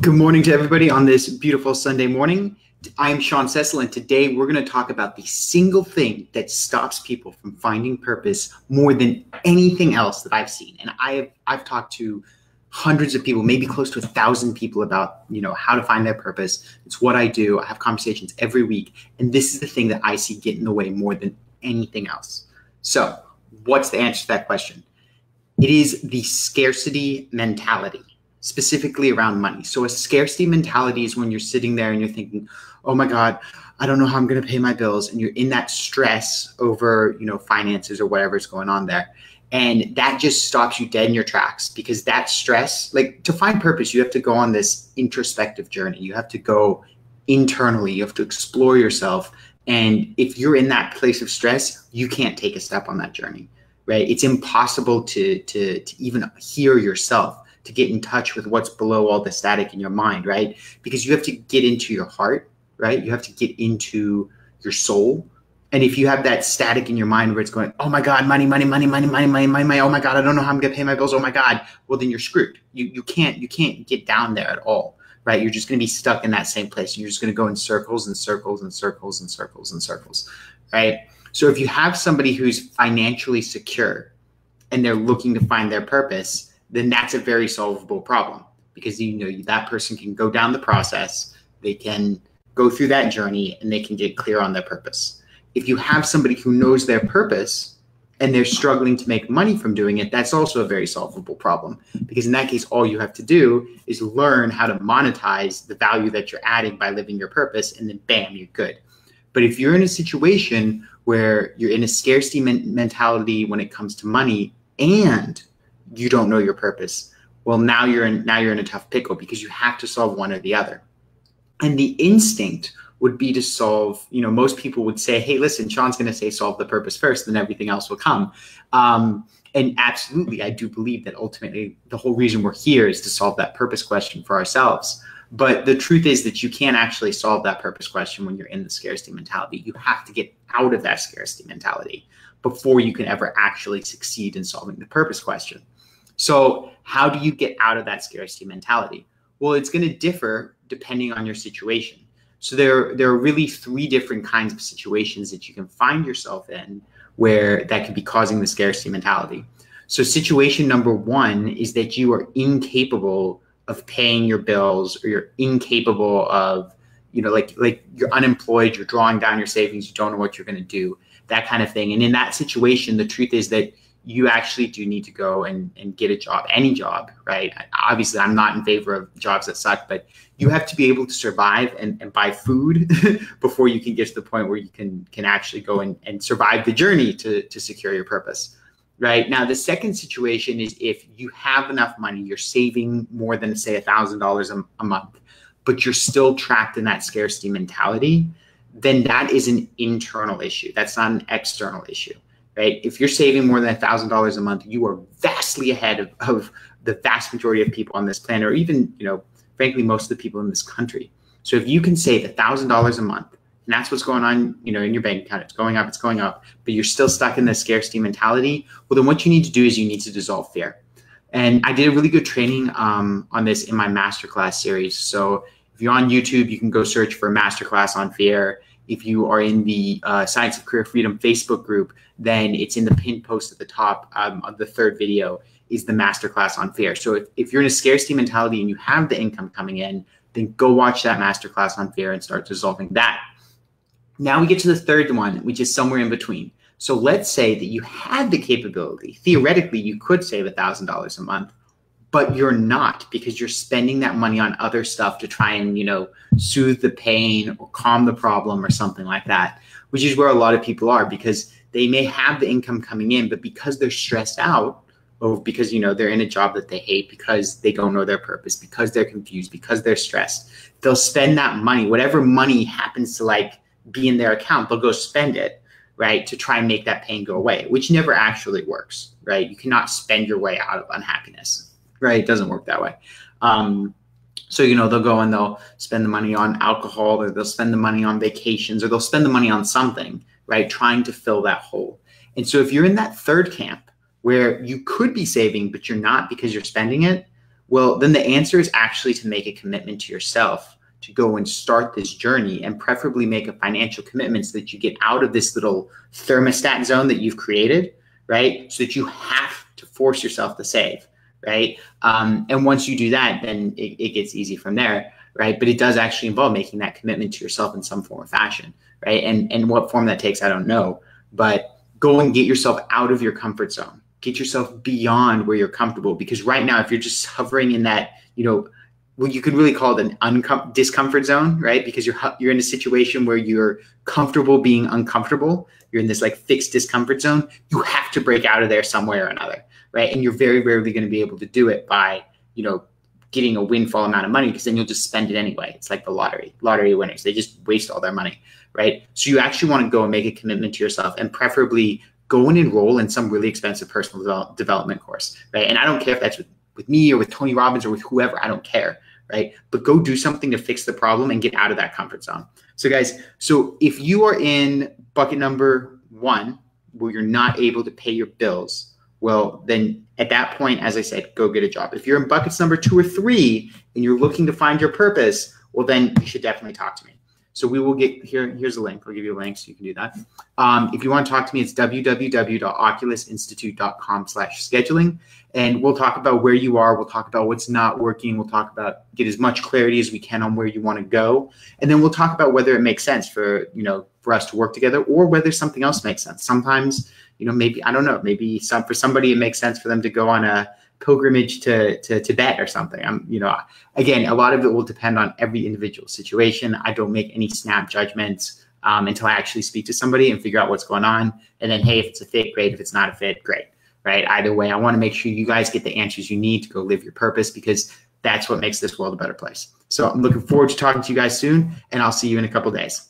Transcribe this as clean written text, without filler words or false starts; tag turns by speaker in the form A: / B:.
A: Good morning to everybody on this beautiful Sunday morning. I'm Sean Cecil, and today we're going to talk about the single thing that stops people from finding purpose more than anything else that I've seen. And I've talked to hundreds of people, maybe close to 1,000 people about how to find their purpose. It's what I do. I have conversations every week, and this is the thing that I see get in the way more than anything else. So, what's the answer to that question? It is the scarcity mentality, specifically around money. So a scarcity mentality is when you're sitting there and you're thinking, oh my God, I don't know how I'm going to pay my bills. And you're in that stress over, finances or whatever's going on there. And that just stops you dead in your tracks, because that stress, like, to find purpose, you have to go on this introspective journey. You have to go internally. You have to explore yourself. And if you're in that place of stress, you can't take a step on that journey, right? It's impossible to even hear yourself, to get in touch with what's below all the static in your mind, right? Because you have to get into your heart, right? You have to get into your soul. And if you have that static in your mind where it's going, oh my God, money, money, money, money, money, money, money, money, oh my God, I don't know how I'm gonna pay my bills, oh my God, well then you're screwed. You can't get down there at all, right? You're just gonna be stuck in that same place. You're just gonna go in circles and circles and circles and circles and circles, right? So if you have somebody who's financially secure and they're looking to find their purpose, then that's a very solvable problem, because that person can go down the process, they can go through that journey, and they can get clear on their purpose. If you have somebody who knows their purpose and they're struggling to make money from doing it, that's also a very solvable problem, because in that case, all you have to do is learn how to monetize the value that you're adding by living your purpose, and then bam, you're good. But if you're in a situation where you're in a scarcity mentality when it comes to money, and you don't know your purpose, well, now you're in a tough pickle, because you have to solve one or the other. And the instinct would be to solve, most people would say, hey, listen, Sean's going to say solve the purpose first, then everything else will come. And absolutely, I do believe that ultimately the whole reason we're here is to solve that purpose question for ourselves. But the truth is that you can't actually solve that purpose question when you're in the scarcity mentality. You have to get out of that scarcity mentality before you can ever actually succeed in solving the purpose question. So how do you get out of that scarcity mentality? Well, it's going to differ depending on your situation. So there are really three different kinds of situations that you can find yourself in where that could be causing the scarcity mentality. So situation number one is that you are incapable of paying your bills, or you're incapable of, like you're unemployed, you're drawing down your savings, you don't know what you're going to do, that kind of thing. And in that situation, the truth is that you actually do need to go and get a job, any job, right? Obviously, I'm not in favor of jobs that suck, but you have to be able to survive and buy food before you can get to the point where you can actually go and survive the journey to secure your purpose, right? Now, the second situation is if you have enough money, you're saving more than, say, $1,000 a month, but you're still trapped in that scarcity mentality, then that is an internal issue. That's not an external issue. Right? If you're saving more than $1,000 a month, you are vastly ahead of the vast majority of people on this planet, or even, frankly, most of the people in this country. So if you can save $1,000 a month, and that's what's going on, in your bank account, it's going up, but you're still stuck in the scarcity mentality, well, then what you need to do is you need to dissolve fear. And I did a really good training on this in my masterclass series. So if you're on YouTube, you can go search for masterclass on fear. If you are in the Science of Career Freedom Facebook group, then it's in the pinned post at the top of the third video is the masterclass on fear. So if you're in a scarcity mentality and you have the income coming in, then go watch that masterclass on fear and start dissolving that. Now we get to the third one, which is somewhere in between. So let's say that you had the capability. Theoretically, you could save $1,000 a month, but you're not, because you're spending that money on other stuff to try and, soothe the pain or calm the problem or something like that, which is where a lot of people are, because they may have the income coming in, but because they're stressed out, or because, they're in a job that they hate, because they don't know their purpose, because they're confused, because they're stressed, they'll spend that money, whatever money happens to be in their account, they'll go spend it, right, to try and make that pain go away, which never actually works, right? You cannot spend your way out of unhappiness, right? It doesn't work that way. So, they'll go and they'll spend the money on alcohol, or they'll spend the money on vacations, or they'll spend the money on something, right? Trying to fill that hole. And so if you're in that third camp where you could be saving, but you're not because you're spending it, Well, then the answer is actually to make a commitment to yourself to go and start this journey, and preferably make a financial commitment so that you get out of this little thermostat zone that you've created, right? So that you have to force yourself to save, right? And once you do that, then it gets easy from there, right? But it does actually involve making that commitment to yourself in some form or fashion, right? And what form that takes, I don't know. But go and get yourself out of your comfort zone. Get yourself beyond where you're comfortable. Because right now, if you're just hovering in that, well, you could really call it an discomfort zone, right? Because you're in a situation where you're comfortable being uncomfortable. You're in this like fixed discomfort zone. You have to break out of there some way or another, right? And you're very rarely going to be able to do it by, getting a windfall amount of money, because then you'll just spend it anyway. It's like the lottery winners. They just waste all their money, right? So you actually want to go and make a commitment to yourself, and preferably go and enroll in some really expensive personal development course, right? And I don't care if that's with me or with Tony Robbins or with whoever, I don't care, right? But go do something to fix the problem and get out of that comfort zone. So guys, if you are in bucket number 1, where you're not able to pay your bills, well, then at that point, as I said, go get a job. If you're in buckets number 2 or 3 and you're looking to find your purpose, well, then you should definitely talk to me. So we will get here's a link. I'll give you a link so you can do that. If you want to talk to me, it's www.oculusinstitute.com/scheduling. And we'll talk about where you are. We'll talk about what's not working. We'll talk about get as much clarity as we can on where you want to go. And then we'll talk about whether it makes sense for us to work together, or whether something else makes sense. Sometimes, maybe, I don't know, maybe for somebody it makes sense for them to go on a pilgrimage to Tibet or something. Again, a lot of it will depend on every individual situation. I don't make any snap judgments until I actually speak to somebody and figure out what's going on. And then, hey, if it's a fit, great. If it's not a fit, great. Right? Either way, I want to make sure you guys get the answers you need to go live your purpose, because that's what makes this world a better place. So I'm looking forward to talking to you guys soon, and I'll see you in a couple of days.